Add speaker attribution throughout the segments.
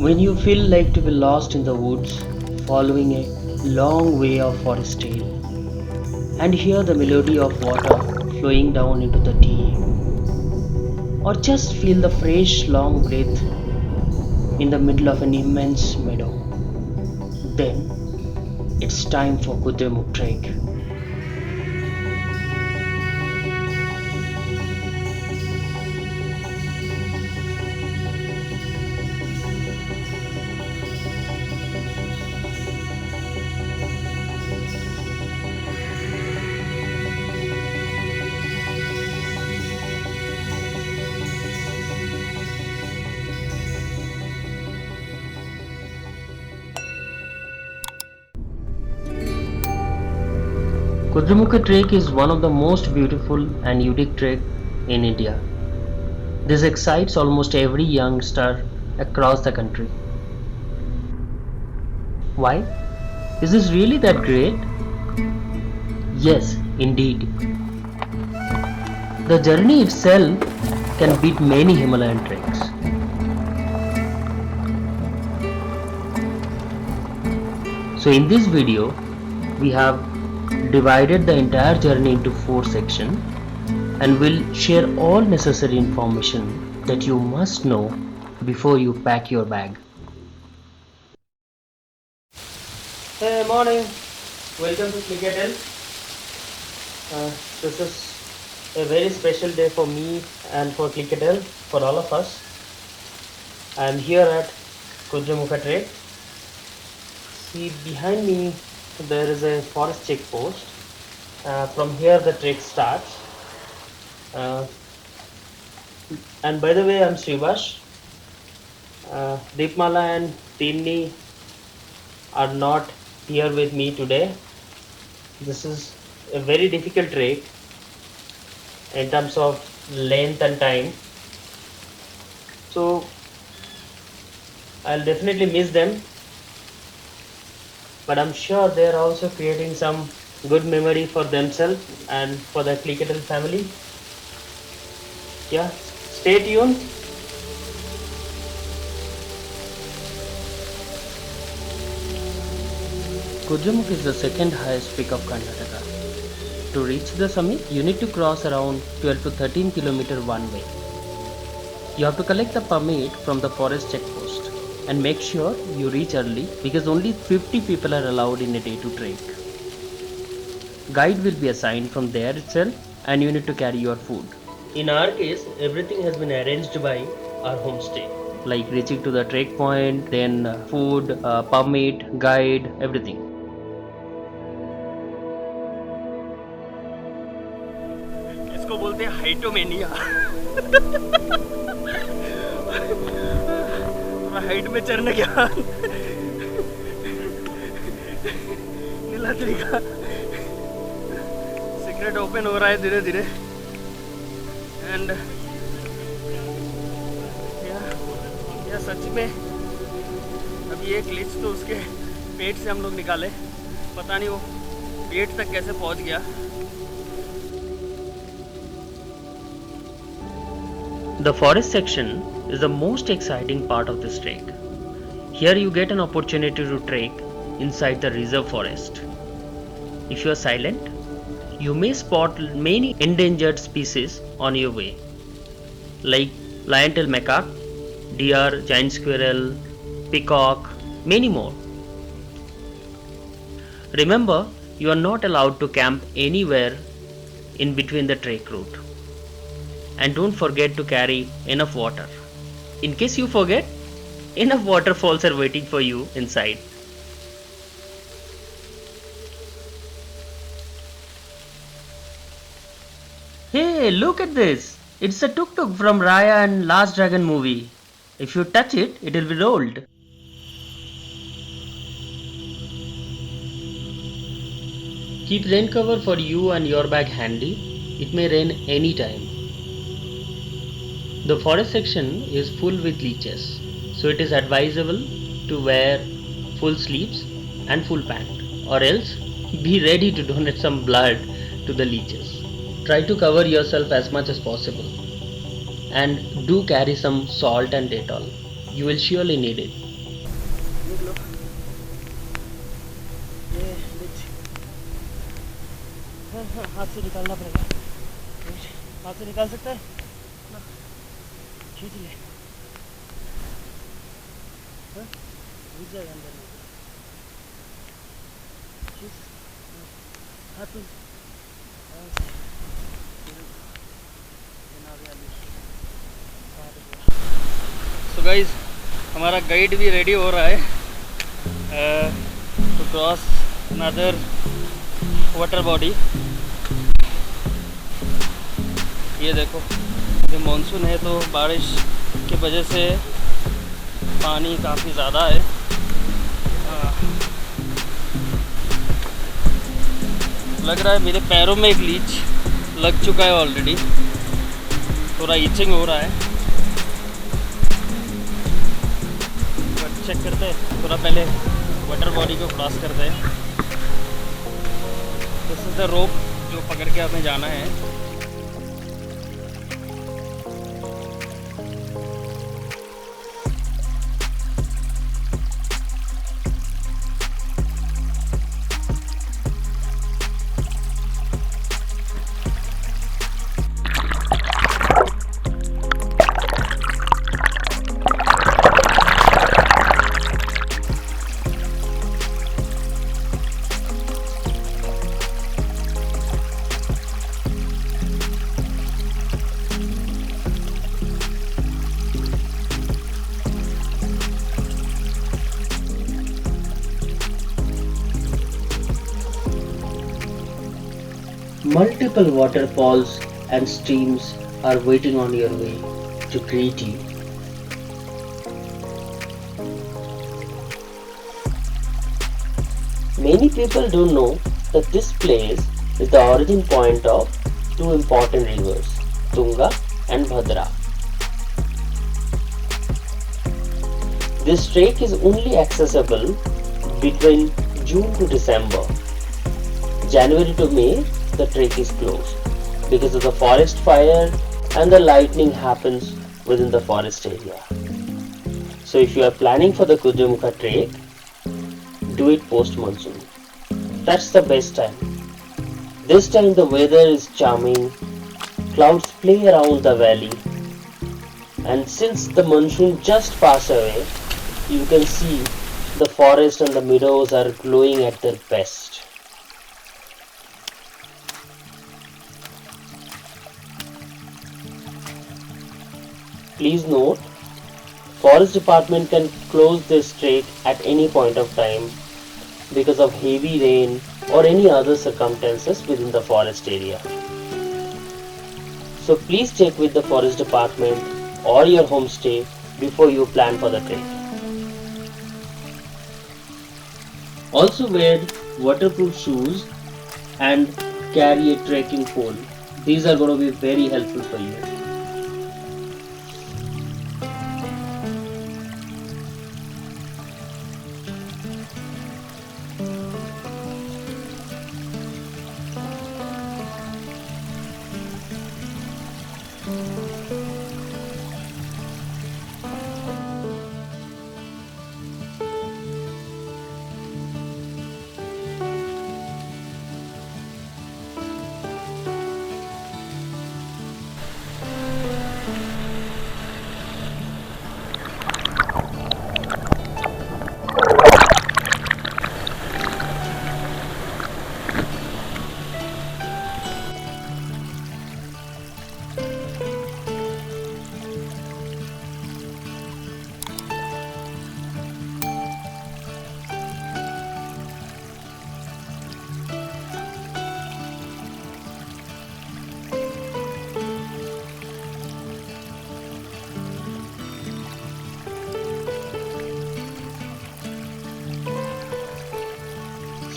Speaker 1: When you feel like to be lost in the woods, following a long way of forest trail, and hear the melody of water flowing down into the deep, or just feel the fresh long breath in the middle of an immense meadow, then it's time for Kudremukh trek. Kudremukh trek is one of the most beautiful and unique trek in India. This excites almost every youngster across the country. Why? Is this really that great? Yes, indeed. The journey itself can beat many Himalayan treks. So in this video, we have divided the entire journey into 4 sections and will share all necessary information that you must know before you pack your bag. Hey, morning. Welcome to Clickettle. This is a very special day for me and for Clickettle, for all of us. I am here at Kudremukh Trek. See, behind me there is a forest checkpost. From here the trek starts. And by the way, I'm Srivash. Deepmala and Tinni are not here with me today. This is a very difficult trek in terms of length and time. So I'll definitely miss them. But I'm sure they're also creating some good memory for themselves and for the Clickettle family. Yeah, stay tuned. Kudremukh is the second highest peak of Karnataka. To reach the summit, you need to cross around 12 to 13 km one way. You have to collect the permit from the forest checkpost and make sure you reach early because only 50 people are allowed in a day to trek. Guide will be assigned from there itself and you need to carry your food. In our case, everything has been arranged by our homestay. Like reaching to the trek point, then food, permit, guide, everything.
Speaker 2: इसको बोलते हैं हाइटोमेनिया। थोड़ा height में चढ़ने के बाद नीलाद्री का secret open हो रहा है धीरे धीरे। एंड या सच में अभी एक ग्लिच तो उसके पेट से हम लोग निकाले, पता नहीं वो पेट तक कैसे पहुंच गया।
Speaker 1: The forest section is the most exciting part of this trek. Here you get an opportunity to trek inside the reserve forest. If you are silent, you may spot many endangered species on your way, like lion-tailed macaque, deer, giant squirrel, peacock, many more. Remember, you are not allowed to camp anywhere in between the trek route. And don't forget to carry enough water. In case you forget, enough waterfalls are waiting for you inside. Hey, look at this! It's a tuk-tuk from Raya and Last Dragon movie. If you touch it, it will be rolled. Keep rain cover for you and your bag handy. It may rain anytime. The forest section is full with leeches, so it is advisable to wear full sleeves and full pant, or else be ready to donate some blood to the leeches. Try to cover yourself as much as possible and do carry some salt and Dettol. You will surely need it.
Speaker 2: निकलो। ये लिच हाथ से निकालना पड़ेगा। हाथ से निकाल सकता है ना, खींच ले। घुस जाएगा अंदर में, खींच हाथ में। सो गाइस, हमारा गाइड भी रेडी हो रहा है to cross another water body. ये देखो, ये मानसून है तो बारिश की वजह से पानी काफ़ी ज़्यादा है। लग रहा है मेरे पैरों में एक लीच लग चुका है ऑलरेडी, थोड़ा इचिंग हो रहा है। चेक करते हैं, थोड़ा पहले वाटर बॉडी को क्रॉस करते हैं। दिस इज द रोप जो पकड़ के हमें जाना है।
Speaker 1: Multiple waterfalls and streams are waiting on your way to greet you. Many people don't know that this place is the origin point of two important rivers, Tunga and Bhadra. This trek is only accessible between June to December. January to May, the trek is closed because of the forest fire and the lightning happens within the forest area. So if you are planning for the Kudremukha trek, do it post monsoon. That's the best time. This time the weather is charming, clouds play around the valley, and since the monsoon just passed away, you can see the forest and the meadows are glowing at their best. Please note, Forest Department can close this trek at any point of time because of heavy rain or any other circumstances within the forest area. So please check with the Forest Department or your homestay before you plan for the trek. Also wear waterproof shoes and carry a trekking pole. These are going to be very helpful for you.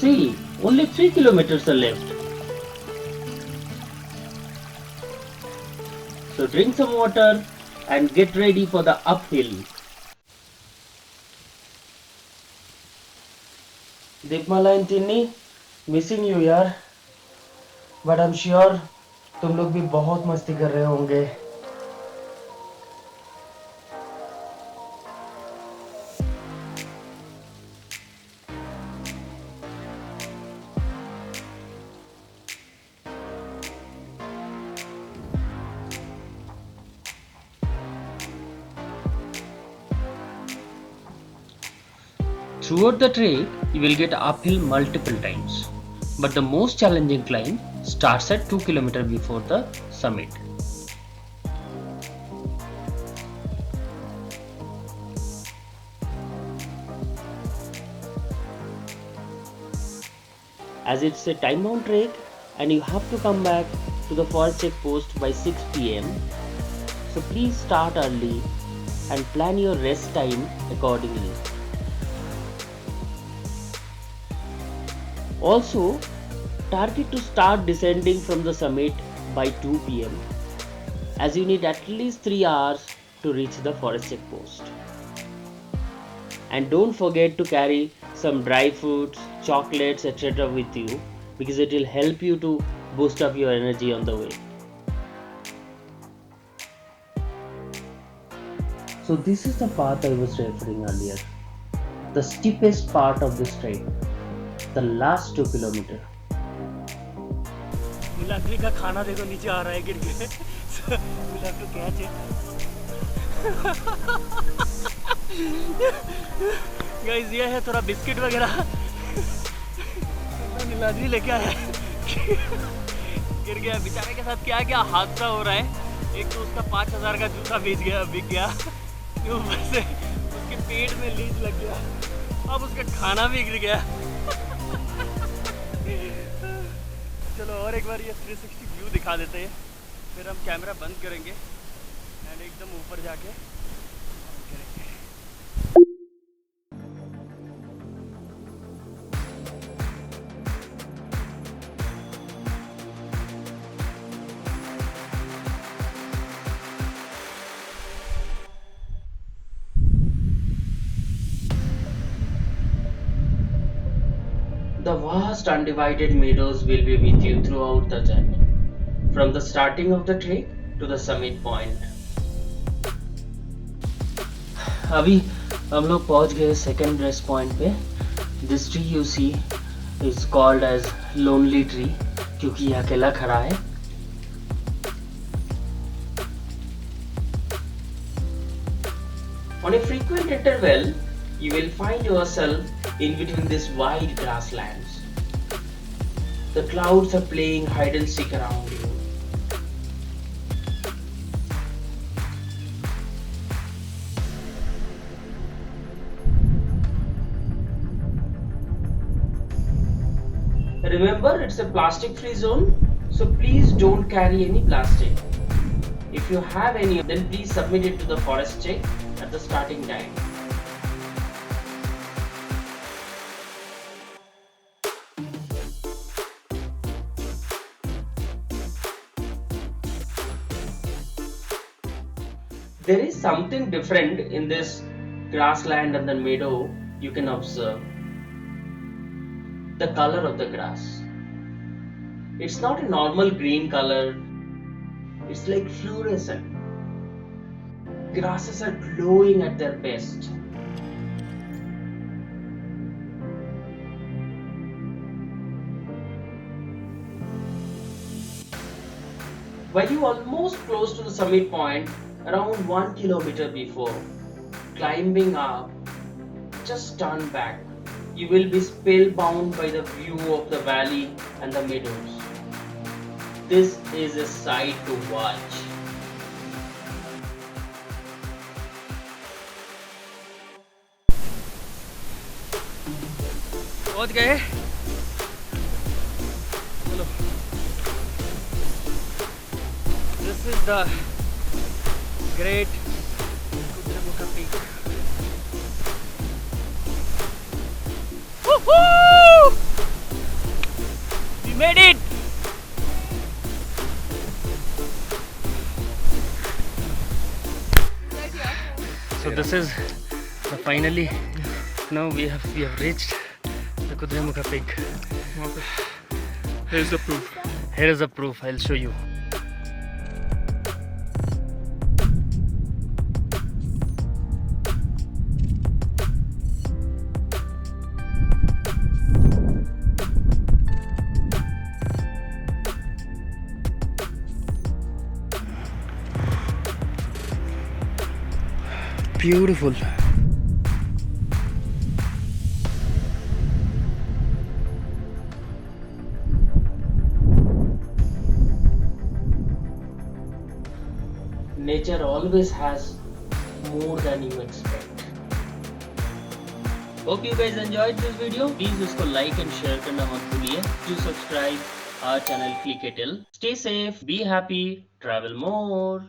Speaker 1: See, only 3 kilometers are left. So drink some water and get ready for the uphill. Deepmala and Tinni, missing you यार, but I'm sure तुम लोग भी बहुत मस्ती कर रहे होंगे. Throughout the trek, you will get uphill multiple times, but the most challenging climb starts at 2 km before the summit. As it's a time-bound trek and you have to come back to the forest check post by 6 pm, so please start early and plan your rest time accordingly. Also, target to start descending from the summit by 2 pm, as you need at least 3 hours to reach the forest check post. And don't forget to carry some dry fruits, chocolates, etc. with you, because it will help you to boost up your energy on the way. So this is the path I was referring earlier. The steepest part of this trek, the last 2 km.
Speaker 2: मुलाकरी का खाना देखो नीचे आ रहा है गिर के. We'll have to catch it. Guys ये है थोड़ा बिस्किट वगैरह. नीलाद्री लेके आया है. गिर गया बेचारे के साथ. क्या क्या हादसा हो रहा है. एक तो उसका 5000 का जूता बिक गया. ऊपर से उसके पेट में लीच लग गया. अब उसका खाना भी गिर गया. चलो और एक बार ये 360 व्यू दिखा देते हैं, फिर हम कैमरा बंद करेंगे एंड एकदम ऊपर जाके करेंगे.
Speaker 1: The vast undivided meadows will be with you throughout the journey, from the starting of the trek to the summit point. अभी हम लोग पहुंच गए सेकेंड रेस्ट पॉइंट पे. This tree you see is called as lonely tree, क्योंकि ये अकेला खड़ा है. On a frequent interval, you will find yourself in between these wide grasslands. The clouds are playing hide and seek around you. Remember, it's a plastic-free zone, so please don't carry any plastic. If you have any, then please submit it to the forest check at the starting time. There is something different in this grassland and the meadow you can observe. The color of the grass. It's not a normal green color. It's like fluorescent. Grasses are glowing at their best. While you almost close to the summit point, around 1 kilometer before climbing up, just turn back. You will be spellbound by the view of the valley and the meadows. This is a sight to watch.
Speaker 2: पहुंच गए. चलो. This is the great Kudremukha peak. Woohoo! We made it! So this is finally, now we have reached the Kudremukha peak.
Speaker 3: Here's the proof.
Speaker 2: Here is the proof. I'll show you. Beautiful.
Speaker 1: nature always has more than you expect. Hope you guys enjoyed this video. Please इसको like and share करना मत भूलिए. Do subscribe our channel Click It Till. Stay safe, be happy, travel more.